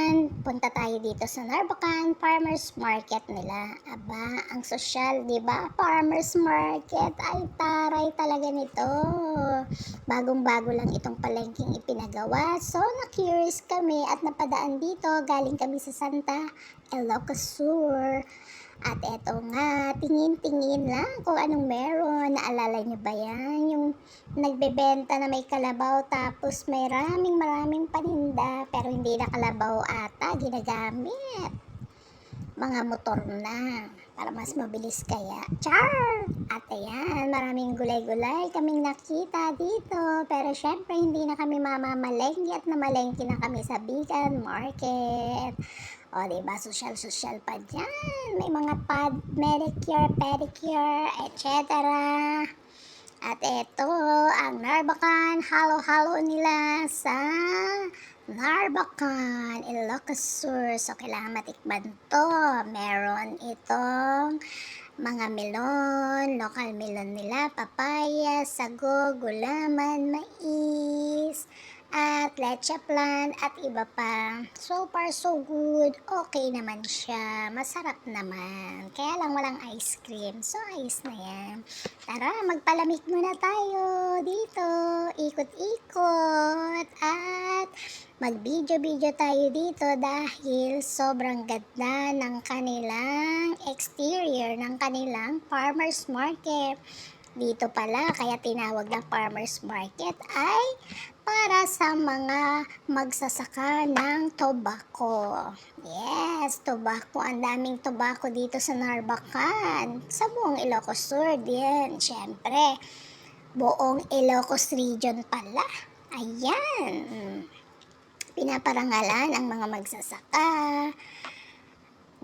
naman, punta tayo dito sa Narbacan Farmers Market nila. Aba, ang sosyal, 'di ba? Farmers Market ay taray talaga nito. Bagong-bago lang itong palengking ipinagawa. So, na-curious kami at napadaan dito. Galing kami sa Santa Ilocos Sur. At eto nga, tingin-tingin lang kung anong meron. Naalala niyo ba yan? Yung nagbebenta na may kalabaw tapos may maraming paninda pero hindi na kalabaw ata ginagamit. Mga motor na para mas mabilis kaya. Char! At ayan, maraming gulay-gulay kaming nakita dito. Pero syempre hindi na kami mamamalengke at namalengke na kami sa Bigan Market. O, diba? Social pa dyan. May mga manicure, pedicure, etc. At ito, ang Narbacan, halo-halo nila sa Narbacan, Ilocos Sur. So, kailangan matikman to. Meron itong mga melon, local melon nila, papaya, sago, gulaman, mais, at leche plan, at iba pa. So far, so good. Okay naman siya. Masarap naman. Kaya lang walang ice cream. So, ayos na yan. Tara, magpalamig muna tayo dito. Ikot-ikot. At mag-video-video tayo dito dahil sobrang ganda ng kanilang exterior, ng kanilang farmers market. Dito pala, kaya tinawag na farmers market ay para sa mga magsasaka ng tobacco. Yes, tobacco. Ang daming tobacco dito sa Narbacan. Sa buong Ilocos Sur din, syempre. Buong Ilocos region pala. Ayan. Pinaparangalan ang mga magsasaka.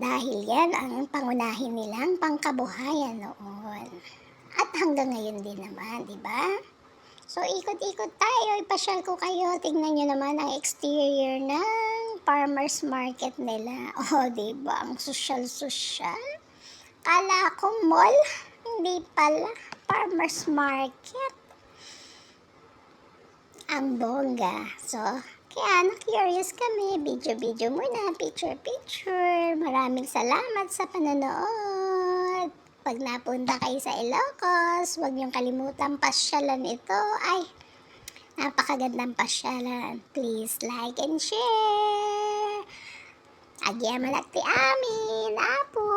Dahil yan ang pangunahin nilang pangkabuhayan noon. At hanggang ngayon din naman, di ba? So, ikot-ikot tayo. Ipasyal ko kayo. Tingnan nyo naman ang exterior ng farmers market nila. Oh, di ba? Ang sosyal-sosyal. Kala ko mall. Hindi pala. Farmers market. Ang bongga. So, kaya na-curious kami. Video-video muna. Picture-picture. Maraming salamat sa panonood. Pag napunta kayo sa Ilocos, huwag niyong kalimutan pasyalan ito. Ay, napakagandang pasyalan. Please like and share. Agyaman at ti amin. Apo.